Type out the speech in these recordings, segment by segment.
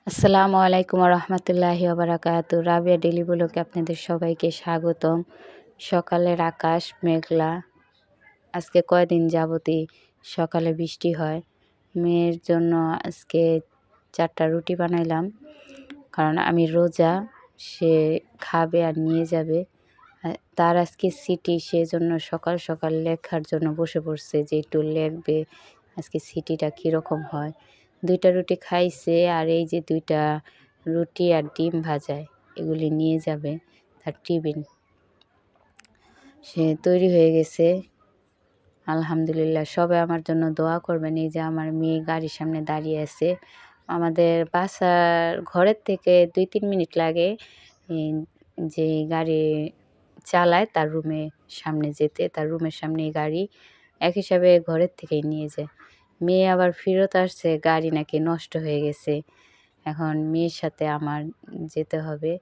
আসসালামু আলাইকুম রহমতুল্লাহি ওবারাকাতু। রাবিয়া ডেলি ব্লগে আপনাদের সবাইকে স্বাগতম। সকালের আকাশ মেঘলা। আজকে কয়দিন যাবতই সকালে বৃষ্টি হয়। মেয়ের জন্য আজকে 4টা রুটি বানাইলাম, কারণ আমি রোজা, সে খাবে আর নিয়ে যাবে। তার আজকে সিটি, সেজন্য সকাল সকাল লেখার জন্য বসে পড়ছে যে একটু লিখবে আজকে সিটিটা কীরকম হয়। 2টা রুটি খাইছে, আর এই যে 2টা রুটি আর ডিম ভাজায় এগুলি নিয়ে যাবে তার টিফিন। সে তৈরি হয়ে গেছে। আলহামদুলিল্লাহ, সবাই আমার জন্য দোয়া করবেন। এই যে আমার মেয়ে গাড়ির সামনে দাঁড়িয়ে আছে। আমাদের বাসার ঘরের থেকে 2-3 মিনিট লাগে যে গাড়ি চালায় তার রুমের সামনে যেতে। তার রুমের সামনেই গাড়ি, এক হিসাবে ঘরের থেকেই নিয়ে যায়। মেয়ে আবার ফেরত আসছে, গাড়ি নাকি নষ্ট হয়ে গেছে। এখন মেয়ের সাথে আমার যেতে হবে,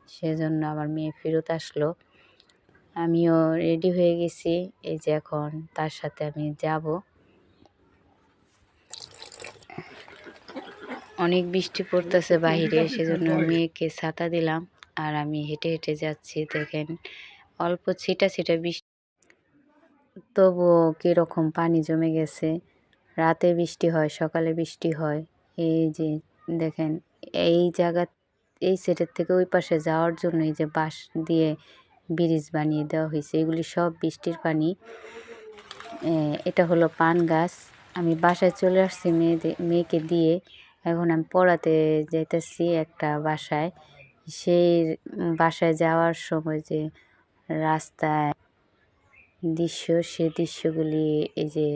সেজন্য আমার মেয়ে ফেরত আসলো। আমিও রেডি হয়ে গেছি, এই যে এখন তার সাথে আমি যাব। অনেক বৃষ্টি পড়তেছে বাহিরে, সেজন্য মেয়েকে ছাতা দিলাম আর আমি হেঁটে হেঁটে যাচ্ছি। দেখেন অল্প ছিটা ছিটা বৃষ্টি, তবুও কীরকম পানি জমে গেছে। রাতে বৃষ্টি হয়, সকালে বৃষ্টি হয়। এই যে দেখেন, এই জায়গা, এই সাইডের থেকে ওই পাশে যাওয়ার জন্য এই যে বাঁশ দিয়ে ব্রিজ বানিয়ে দেওয়া হয়েছে। এগুলি সব বৃষ্টির পানি। এটা হলো পান গাছ। আমি বাসায় চলে আসছি মেয়েকে দিয়ে। এখন আমি পড়াতে যাইতেছি একটা বাসায়। সেই বাসায় যাওয়ার সময় যে রাস্তায় দৃশ্য, সে দৃশ্যগুলি এই যে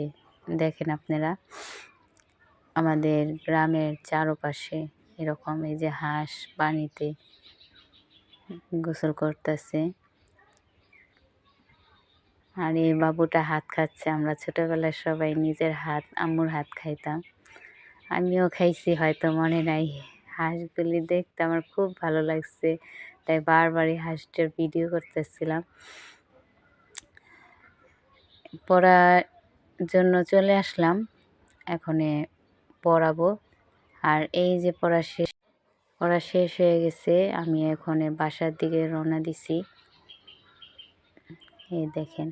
দেখেন আপনারা। আমাদের গ্রামের চারপাশে এরকম এই যে হাঁস পানিতে গোসল করতেছে, আর এই বাবুটা হাত খাচ্ছে। আমরা ছোটোবেলায় সবাই নিজের হাত, আম্মুর হাত খাইতাম। আমিও খাইছি, হয়তো মনে নাই। হাঁসগুলি দেখতে আমার খুব ভালো লাগছে, তাই বারবারই হাঁসটার ভিডিও করতেছিলাম। পড়ার জন্য চলে আসলাম, এখনে পড়াবো। আর এই যে পড়া শেষ হয়ে গেছে। আমি এখন বাসার দিকে রওনা দিছি। এই দেখেন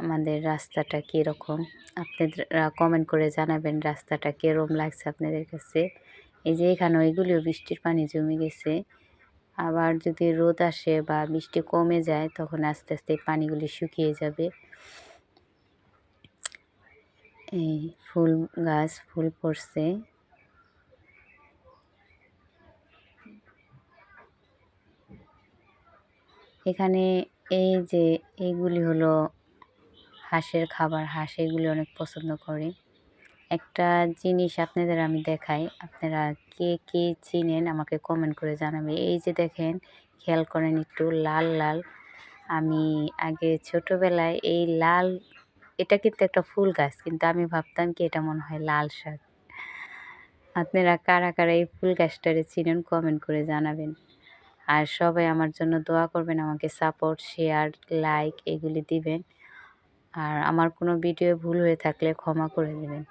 আমাদের রাস্তাটা কীরকম, আপনারা কমেন্ট করে জানাবেন রাস্তাটা কীরকম লাগছে আপনাদের কাছে। এই যে এখানে এগুলিও বৃষ্টির পানি জমে গেছে। আবার যদি রোদ আসে বা বৃষ্টি কমে যায়, তখন আস্তে আস্তে পানিগুলি শুকিয়ে যাবে। এই ফুল গাছ, ফুল পড়ছে। এখানে এই যে এইগুলি হলো হাঁসের খাবার। হাঁস এগুলি অনেক পছন্দ করে। একটা জিনিস আপনাদের আমি দেখাই, আপনারা কে কে চিনেন আমাকে কমেন্ট করে জানাবে। এই যে দেখেন, খেয়াল করেন একটু, লাল লাল। আমি আগে ছোটোবেলায় এই লাল, এটা কিন্তু একটা ফুল গাছ, কিন্তু আমি ভাবতাম কি এটা মনে হয় লাল শাক। আপনারা কারা কারা এই ফুল গাছটারে চিনেন কমেন্ট করে জানাবেন। আর সবাই আমার জন্য দোয়া করবেন, আমাকে সাপোর্ট, শেয়ার, লাইক এগুলি দিবেন। আর আমার কোনো ভিডিও ভুল হয়ে থাকলে ক্ষমা করে দেবেন।